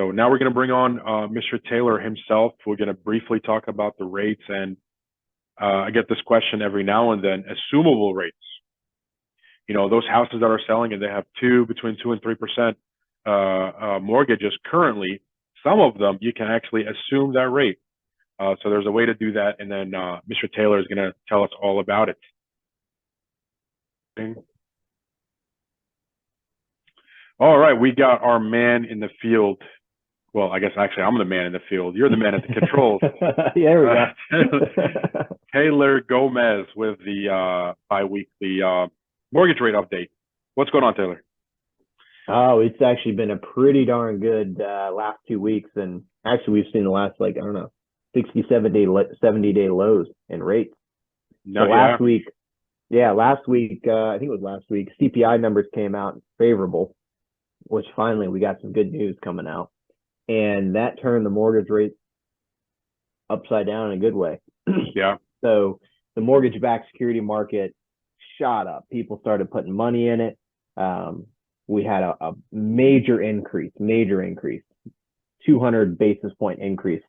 So now we're going to bring on Mr. Taylor himself. We're going to briefly talk about the rates, and I get this question every now and then: assumable rates. You know, those houses that are selling and they have between 2 and 3% mortgages currently. Some of them you can actually assume that rate. So there's a way to do that, and then Mr. Taylor is going to tell us all about it. All right, we got our man in the field. Well, I guess actually I'm the man in the field. You're the man at the controls. Yeah, there we go. Taylor Gomez with the bi-weekly mortgage rate update. What's going on, Taylor? Oh, it's actually been a pretty darn good last 2 weeks. And actually, we've seen the last, like, I don't know, 60, 70-day lows in rates. No, so last week, I think it was last week, CPI numbers came out favorable, which finally we got some good news coming out. And that turned the mortgage rate upside down in a good way. Yeah. So the mortgage-backed security market shot up. People started putting money in it. We had a major increase, 200 basis point increase.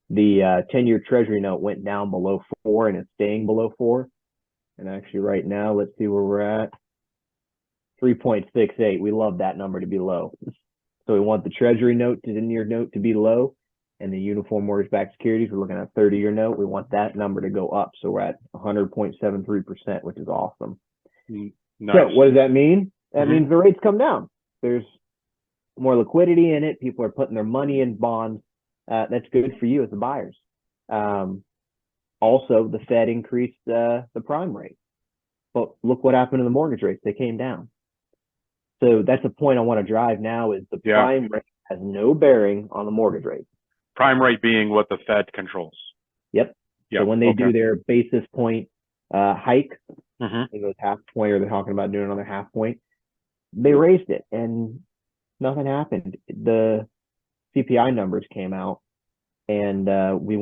The 10-year Treasury note went down below 4, and it's staying below 4. And actually right now, let's see where we're at. 3.68. We love that number to be low. So we want the Treasury note to the 10-year note to be low, and the uniform mortgage-backed securities, we're looking at 30-year note. We want that number to go up. So we're at 100.73%, which is awesome. Nice. So what does that mean? That means the rates come down. There's more liquidity in it. People are putting their money in bonds. That's good for you as the buyers. Also, the Fed increased the prime rate. But look what happened to the mortgage rates. They came down. So that's the point I want to drive now is the prime rate has no bearing on the mortgage rate. Prime rate being what the Fed controls. Yep. So when they do their basis point hike, it goes half point, or they're talking about doing another half point, they raised it and nothing happened. The CPI numbers came out, and we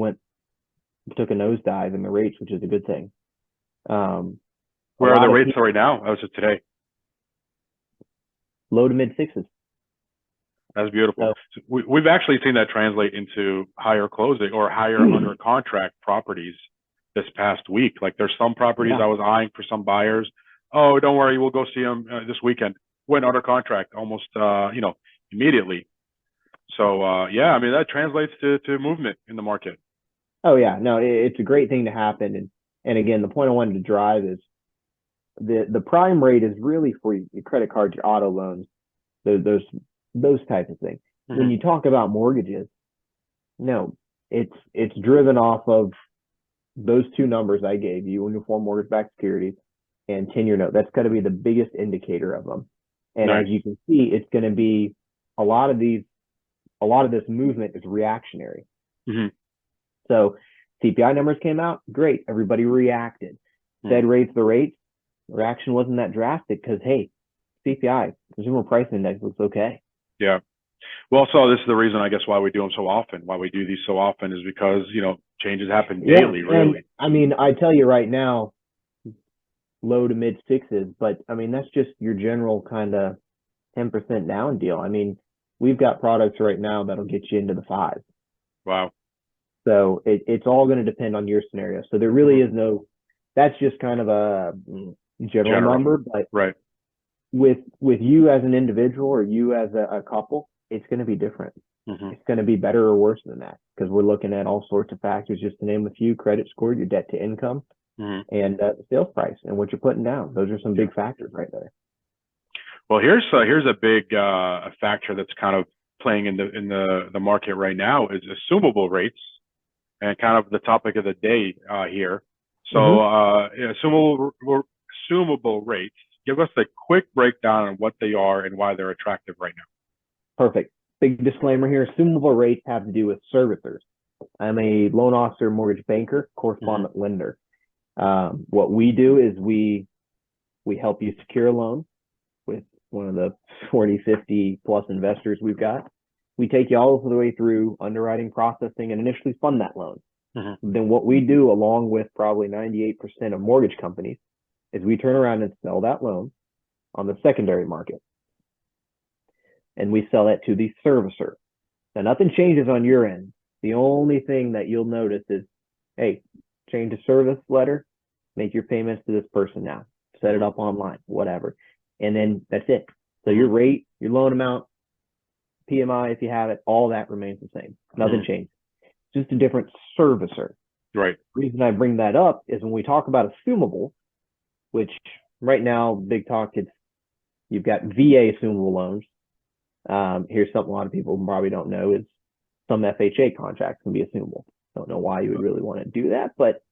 took a nosedive in the rates, which is a good thing. Where are the rates right now? As of today? Low to mid sixes. That's beautiful. So we've actually seen that translate into higher closing or higher under contract properties this past week. Like there's some properties I was eyeing for some buyers. Oh, don't worry, we'll go see them this weekend. Went under contract almost, immediately. So I mean that translates to movement in the market. Oh yeah, no, it's a great thing to happen. And again, the point I wanted to drive is the prime rate is really for your credit cards, your auto loans, those types of things. When you talk about mortgages, no, it's driven off of those two numbers I gave you, uniform mortgage-backed securities and 10-year note. That's got to be the biggest indicator of them. And as you can see, it's going to be a lot of this movement is reactionary. So CPI numbers came out, great, everybody reacted. Fed raised the rates, the reaction wasn't that drastic because hey, CPI, consumer price index, looks okay. Yeah. Well, so this is the reason, I guess, why we do them so often. Why we do these so often is because, changes happen daily, really. And, I mean, I tell you right now, low to mid sixes, but I mean, that's just your general kind of 10% down deal. I mean, we've got products right now that'll get you into the 5s. Wow. So it's all going to depend on your scenario. So there really is that's just kind of a general number, but with you as an individual or you as a couple, it's going to be different. It's going to be better or worse than that because we're looking at all sorts of factors, just to name a few: credit score, your debt to income, and the sales price and what you're putting down. Those are some big factors right there. Well, here's a big factor that's kind of playing in the market right now is assumable rates, and kind of the topic of the day here. So assumable rates. Give us a quick breakdown on what they are and why they're attractive right now. Perfect. Big disclaimer here. Assumable rates have to do with servicers. I'm a loan officer, mortgage banker, correspondent lender. What we do is we help you secure a loan with one of the 40, 50 plus investors we've got. We take you all the way through underwriting, processing, and initially fund that loan. Then what we do, along with probably 98% of mortgage companies, is we turn around and sell that loan on the secondary market. And we sell that to the servicer. Now, nothing changes on your end. The only thing that you'll notice is, hey, change the service letter, make your payments to this person now, set it up online, whatever. And then that's it. So your rate, your loan amount, PMI, if you have it, all that remains the same. Nothing changed. Just a different servicer. Right. The reason I bring that up is when we talk about Assumable, which right now, big talk, you've got VA assumable loans. Here's something a lot of people probably don't know is some FHA contracts can be assumable. Don't know why you would really want to do that, but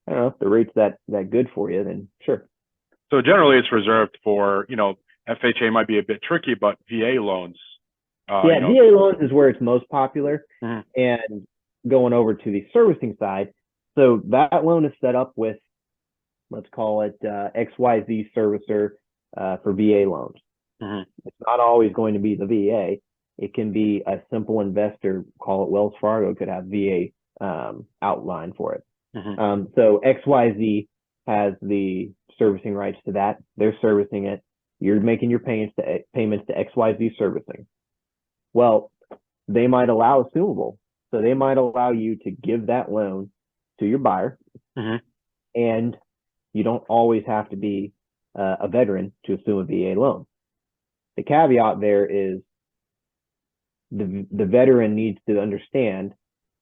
I don't know if the rate's that good for you, then sure. So generally it's reserved for, FHA might be a bit tricky, but VA loans. VA loans is where it's most popular. And going over to the servicing side, so that loan is set up with, let's call it XYZ servicer for VA loans. It's not always going to be the VA. It can be a simple investor, call it Wells Fargo, could have VA outline for it. So XYZ has the servicing rights to that. They're servicing it. You're making your payments to XYZ servicing. Well, they might allow assumable. So they might allow you to give that loan to your buyer. And you don't always have to be a veteran to assume a VA loan. The caveat there is the veteran needs to understand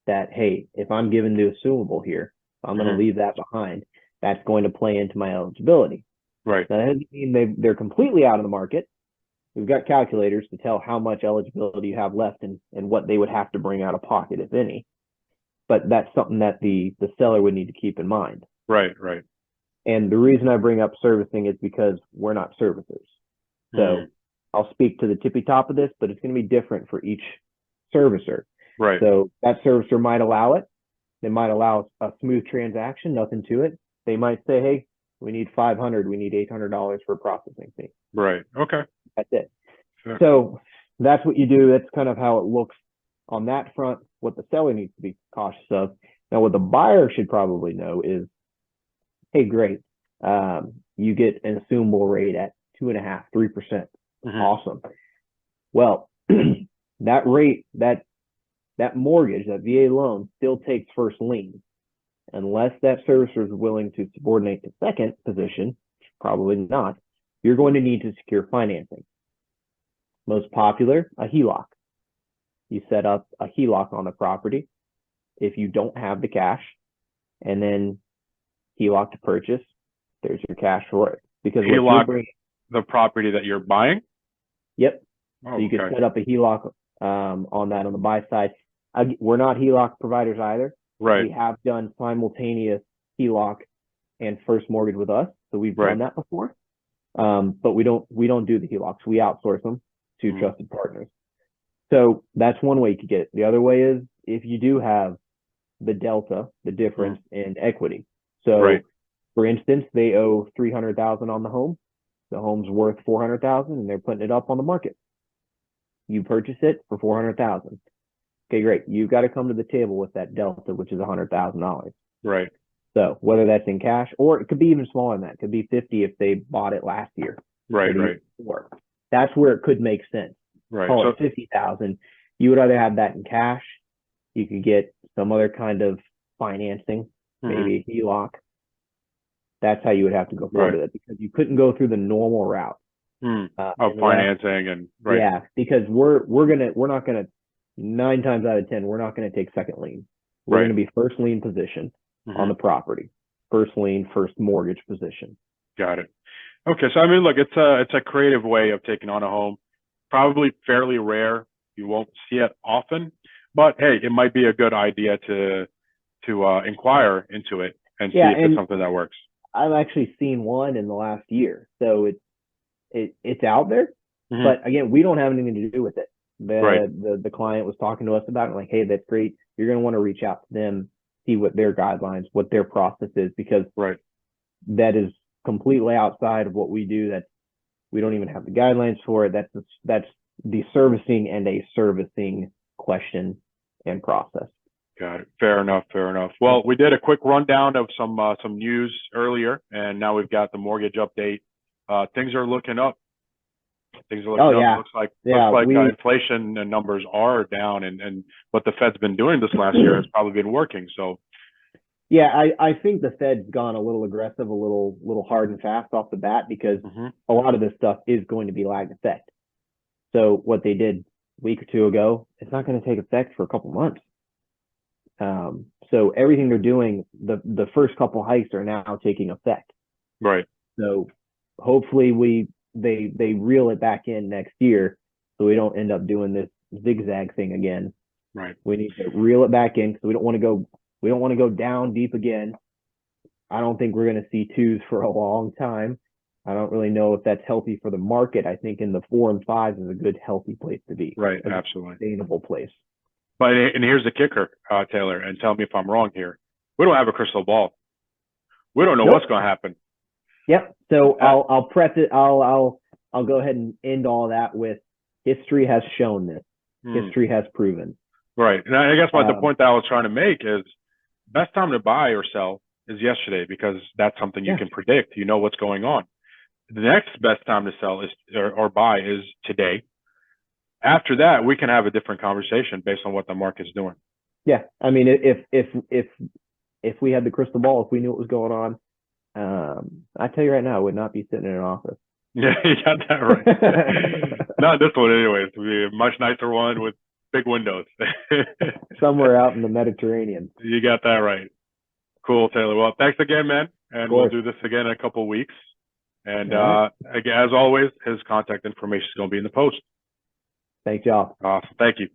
that, hey, if I'm given the assumable here, I'm going to leave that behind. That's going to play into my eligibility. Right. Now, that doesn't mean they're completely out of the market. We've got calculators to tell how much eligibility you have left and what they would have to bring out of pocket, if any. But that's something that the seller would need to keep in mind. Right. And the reason I bring up servicing is because we're not servicers. So I'll speak to the tippy top of this, but it's going to be different for each servicer. Right. So that servicer might allow it. They might allow a smooth transaction, nothing to it. They might say, hey, we need $500, we need $800 for a processing fee. Right. Okay. That's it. Sure. So that's what you do. That's kind of how it looks on that front, what the seller needs to be cautious of. Now, what the buyer should probably know is, hey, great. You get an assumable rate at 2.5%, 3%. Awesome. Well, that rate, that mortgage, that VA loan still takes first lien. Unless that servicer is willing to subordinate to second position, probably not, you're going to need to secure financing. Most popular, a HELOC. You set up a HELOC on the property if you don't have the cash, and then HELOC to purchase, there's your cash for it. Because HELOC, the property that you're buying? Yep. Oh, so you can set up a HELOC on that on the buy side. We're not HELOC providers either. Right. We have done simultaneous HELOC and first mortgage with us, so we've done that before. But we don't do the HELOCs. We outsource them to trusted partners. So that's one way you could get it. The other way is if you do have the delta, the difference in equity. So for instance, they owe $300,000 on the home. The home's worth $400,000 and they're putting it up on the market. You purchase it for $400,000. Okay, great. You've got to come to the table with that delta, which is $100,000. Right. So whether that's in cash or it could be even smaller than that. It could be 50 if they bought it last year. Right. That's where it could make sense. Right. Call it 50,000. You would either have that in cash. You could get some other kind of financing, maybe a HELOC. That's how you would have to go forward with it because you couldn't go through the normal route of financing and yeah, because we're not gonna 9 times out of 10 we're not gonna take second lien. We're gonna be first lien position on the property, first lien, first mortgage position. Got it. Okay, so I mean, look, it's a creative way of taking on a home. Probably fairly rare. You won't see it often, but hey, it might be a good idea to inquire into it and see if it's something that works. I've actually seen one in the last year, so it's out there. But again, we don't have anything to do with it. The client was talking to us about it, like, hey, that's great. You're going to want to reach out to them, see what their guidelines, what their process is, because that is completely outside of what we do. That we don't even have the guidelines for it. That's the servicing and a servicing question and process. Got it. Fair enough. Well, we did a quick rundown of some news earlier, and now we've got the mortgage update. Things are looking up. Things are looking up. yeah. Looks like Yeah, inflation numbers are down, and what the Fed's been doing this last year has probably been working. So yeah, I think the Fed's gone a little aggressive, a little hard and fast off the bat because a lot of this stuff is going to be lag effect. So what they did a week or two ago, it's not going to take effect for a couple months. So everything they're doing, the first couple hikes are now taking effect. right. So hopefully they reel it back in next year, so we don't end up doing this zigzag thing again. Right. We need to reel it back in because we don't want to go down deep again. I don't think we're going to see twos for a long time. I don't really know if that's healthy for the market. I think in the 4 and 5s is a good, healthy place to be. Right. A Absolutely. sustainable place. But and here's the kicker, Taylor, and tell me if I'm wrong here. We don't have a crystal ball. We don't know what's going to happen. Yep. So I'll prep it. I'll go ahead and end all that with history has shown this. History has proven. Right. And I guess the point that I was trying to make is best time to buy or sell is yesterday, because that's something you can predict. You know what's going on. The next best time to sell is or buy is today. After that, we can have a different conversation based on what the market's doing. Yeah. I mean, if we had the crystal ball, if we knew what was going on, I tell you right now, I would not be sitting in an office. Yeah, you got that right. Not this one anyway. It would be a much nicer one with big windows. Somewhere out in the Mediterranean. You got that right. Cool, Taylor. Well, thanks again, man. And we'll do this again in a couple of weeks. And again, as always, his contact information is going to be in the post. Thanks, y'all. Awesome. Thank you.